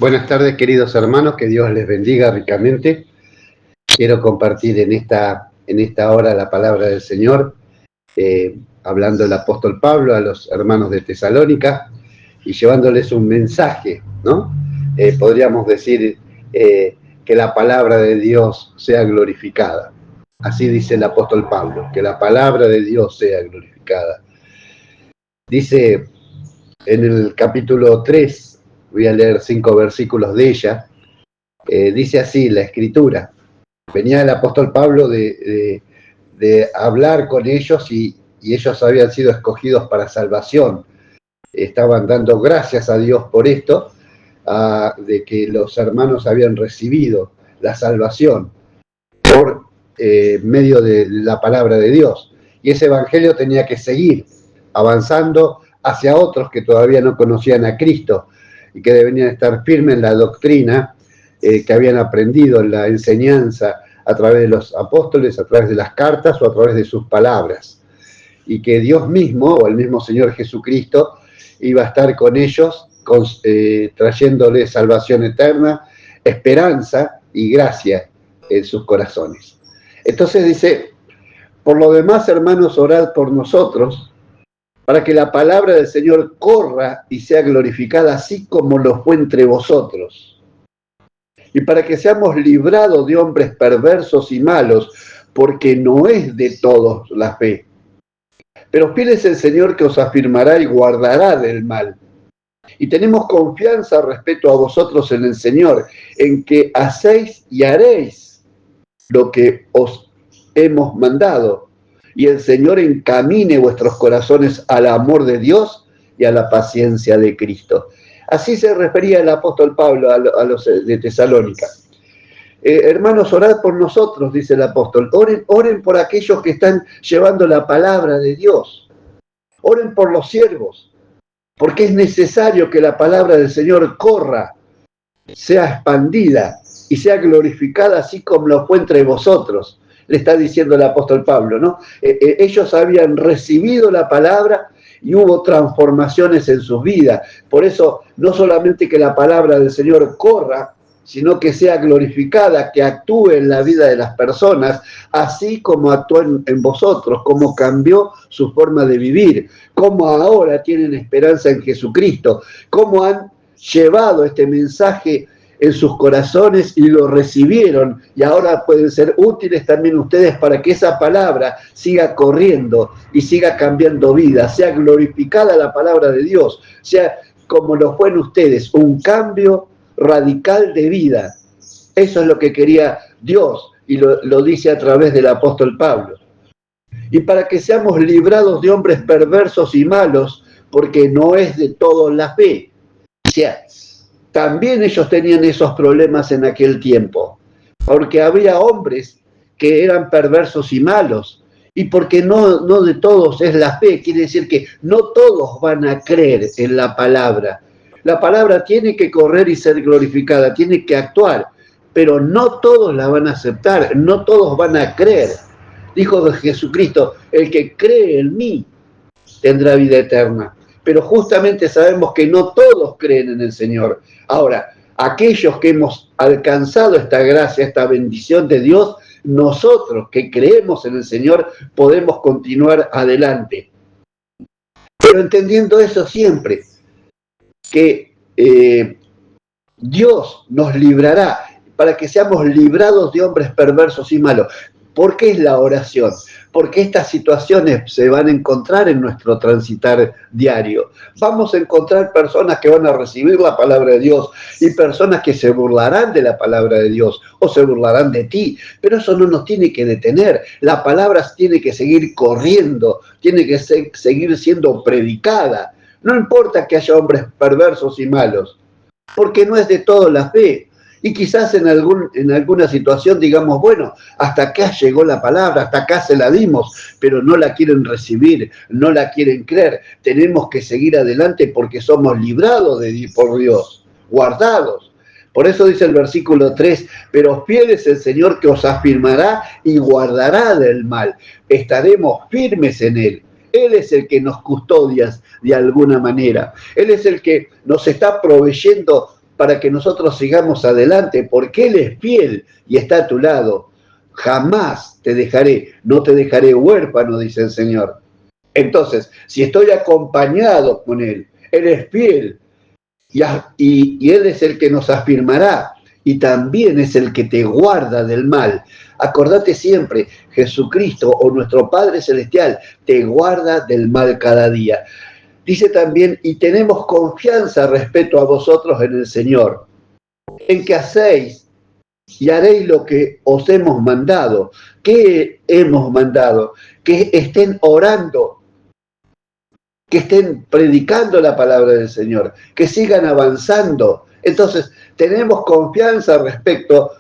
Buenas tardes, queridos hermanos, que Dios les bendiga ricamente. Quiero compartir en esta hora la palabra del Señor, hablando el apóstol Pablo a los hermanos de Tesalónica y llevándoles un mensaje, ¿no? Podríamos decir que la palabra de Dios sea glorificada. Así dice el apóstol Pablo, que la palabra de Dios sea glorificada. Dice en el capítulo 3, voy a leer 5 versículos de ella, dice así la escritura. Venía el apóstol Pablo de hablar con ellos y ellos habían sido escogidos para salvación. Estaban dando gracias a Dios por esto, de que los hermanos habían recibido la salvación por medio de la palabra de Dios. Y ese evangelio tenía que seguir avanzando hacia otros que todavía no conocían a Cristo y que debían estar firmes en la doctrina que habían aprendido en la enseñanza a través de los apóstoles, a través de las cartas o a través de sus palabras. Y que Dios mismo, o el mismo Señor Jesucristo, iba a estar con ellos, trayéndoles salvación eterna, esperanza y gracia en sus corazones. Entonces dice, por lo demás, hermanos, orad por nosotros, para que la palabra del Señor corra y sea glorificada, así como lo fue entre vosotros. Y para que seamos librados de hombres perversos y malos, porque no es de todos la fe. Pero fiel es el Señor que os afirmará y guardará del mal. Y tenemos confianza respecto a vosotros en el Señor, en que hacéis y haréis lo que os hemos mandado. Y el Señor encamine vuestros corazones al amor de Dios y a la paciencia de Cristo. Así se refería el apóstol Pablo a los de Tesalónica. Hermanos, orad por nosotros, dice el apóstol. Oren por aquellos que están llevando la palabra de Dios. Oren por los siervos, porque es necesario que la palabra del Señor corra, sea expandida y sea glorificada así como lo fue entre vosotros. Le está diciendo el apóstol Pablo, ¿no? Ellos habían recibido la palabra y hubo transformaciones en sus vidas. Por eso, no solamente que la palabra del Señor corra, sino que sea glorificada, que actúe en la vida de las personas, así como actuó en vosotros, como cambió su forma de vivir, como ahora tienen esperanza en Jesucristo, como han llevado este mensaje en sus corazones y lo recibieron, y ahora pueden ser útiles también ustedes para que esa palabra siga corriendo y siga cambiando vidas, sea glorificada la palabra de Dios, sea como lo fue en ustedes, un cambio radical de vida. Eso es lo que quería Dios y lo dice a través del apóstol Pablo. Y para que seamos librados de hombres perversos y malos, porque no es de todos la fe. O sea, también ellos tenían esos problemas en aquel tiempo, porque había hombres que eran perversos y malos, y porque no de todos es la fe, quiere decir que no todos van a creer en la palabra. La palabra tiene que correr y ser glorificada, tiene que actuar, pero no todos la van a aceptar, no todos van a creer. Dijo Jesucristo, el que cree en mí tendrá vida eterna. Pero justamente sabemos que no todos creen en el Señor. Ahora, aquellos que hemos alcanzado esta gracia, esta bendición de Dios, nosotros que creemos en el Señor podemos continuar adelante. Pero entendiendo eso siempre, que Dios nos librará para que seamos librados de hombres perversos y malos. ¿Por qué es la oración? Porque estas situaciones se van a encontrar en nuestro transitar diario. Vamos a encontrar personas que van a recibir la palabra de Dios y personas que se burlarán de la palabra de Dios o se burlarán de ti. Pero eso no nos tiene que detener. La palabra tiene que seguir corriendo, tiene que seguir siendo predicada. No importa que haya hombres perversos y malos, porque no es de todo la fe. Y quizás en alguna situación digamos, bueno, hasta acá llegó la palabra, hasta acá se la dimos, pero no la quieren recibir, no la quieren creer. Tenemos que seguir adelante porque somos librados por Dios, guardados. Por eso dice el versículo 3, pero fiel es el Señor que os afirmará y guardará del mal. Estaremos firmes en Él. Él es el que nos custodia de alguna manera. Él es el que nos está proveyendo para que nosotros sigamos adelante, porque Él es fiel y está a tu lado. Jamás te dejaré, no te dejaré huérfano, dice el Señor. Entonces, si estoy acompañado con Él, Él es fiel y Él es el que nos afirmará y también es el que te guarda del mal. Acordate siempre, Jesucristo o nuestro Padre Celestial te guarda del mal cada día. Dice también, y tenemos confianza respecto a vosotros en el Señor, en que hacéis y haréis lo que os hemos mandado. ¿Qué hemos mandado? Que estén orando, que estén predicando la palabra del Señor, que sigan avanzando. Entonces, tenemos confianza respecto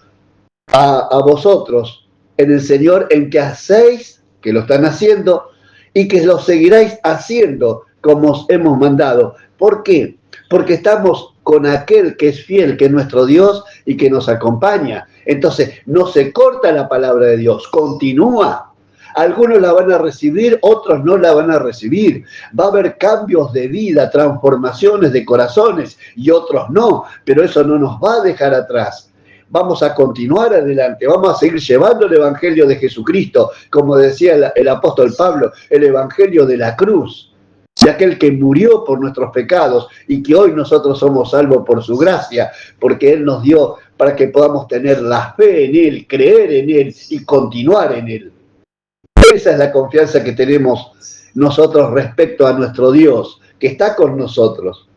a vosotros en el Señor, en que hacéis, que lo están haciendo, y que lo seguiráis haciendo como os hemos mandado. ¿Por qué? Porque estamos con aquel que es fiel, que es nuestro Dios y que nos acompaña. Entonces, no se corta la palabra de Dios, continúa. Algunos la van a recibir, otros no la van a recibir. Va a haber cambios de vida, transformaciones de corazones y otros no, pero eso no nos va a dejar atrás. Vamos a continuar adelante, vamos a seguir llevando el Evangelio de Jesucristo, como decía el apóstol Pablo, el Evangelio de la cruz, de aquel que murió por nuestros pecados y que hoy nosotros somos salvos por su gracia, porque Él nos dio para que podamos tener la fe en Él, creer en Él y continuar en Él. Esa es la confianza que tenemos nosotros respecto a nuestro Dios, que está con nosotros.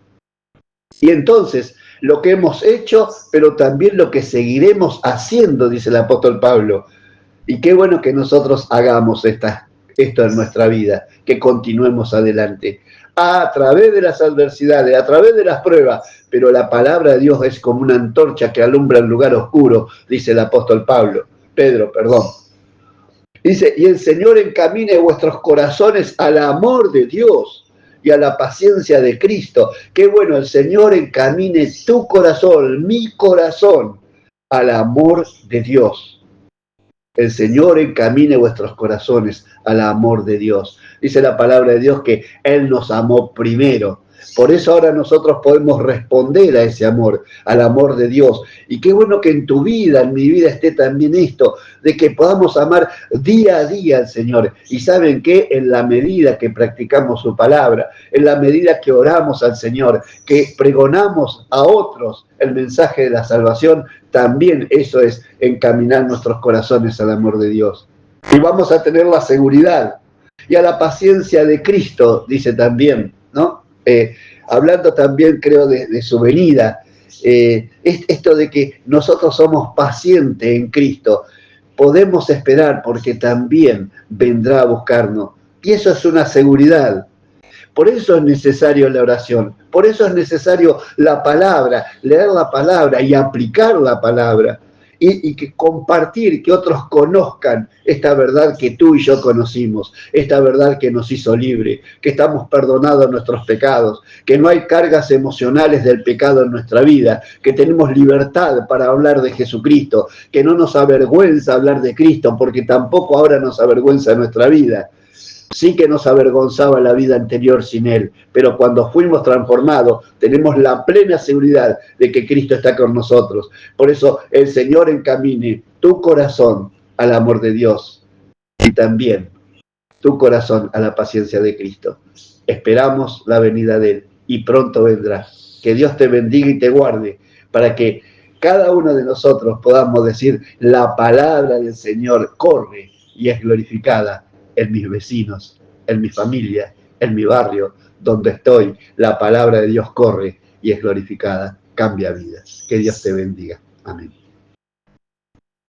Y entonces, lo que hemos hecho, pero también lo que seguiremos haciendo, dice el apóstol Pablo. Y qué bueno que nosotros hagamos esto en nuestra vida, que continuemos adelante, a través de las adversidades, a través de las pruebas, pero la palabra de Dios es como una antorcha que alumbra el lugar oscuro, dice el apóstol Pedro. Dice, y el Señor encamine vuestros corazones al amor de Dios y a la paciencia de Cristo. Qué bueno, el Señor encamine tu corazón, mi corazón, al amor de Dios. El Señor encamine vuestros corazones al amor de Dios. Dice la palabra de Dios que Él nos amó primero. Por eso ahora nosotros podemos responder a ese amor, al amor de Dios. Y qué bueno que en tu vida, en mi vida esté también esto, de que podamos amar día a día al Señor. Y ¿saben qué? En la medida que practicamos su palabra, en la medida que oramos al Señor, que pregonamos a otros el mensaje de la salvación, también eso es encaminar nuestros corazones al amor de Dios. Y vamos a tener la seguridad y a la paciencia de Cristo, dice también, ¿no? Hablando también, creo, de su venida, esto de que nosotros somos pacientes en Cristo, podemos esperar porque también vendrá a buscarnos. Y eso es una seguridad. Por eso es necesario la oración, por eso es necesario la palabra, leer la palabra y aplicar la palabra. Y que compartir, que otros conozcan esta verdad que tú y yo conocimos, esta verdad que nos hizo libre, que estamos perdonados de nuestros pecados, que no hay cargas emocionales del pecado en nuestra vida, que tenemos libertad para hablar de Jesucristo, que no nos avergüenza hablar de Cristo, porque tampoco ahora nos avergüenza nuestra vida. Sí que nos avergonzaba la vida anterior sin Él, pero cuando fuimos transformados tenemos la plena seguridad de que Cristo está con nosotros. Por eso el Señor encamine tu corazón al amor de Dios y también tu corazón a la paciencia de Cristo. Esperamos la venida de Él y pronto vendrá. Que Dios te bendiga y te guarde para que cada uno de nosotros podamos decir la palabra del Señor corre y es glorificada en mis vecinos, en mi familia, en mi barrio, donde estoy, la palabra de Dios corre y es glorificada, cambia vidas. Que Dios te bendiga. Amén.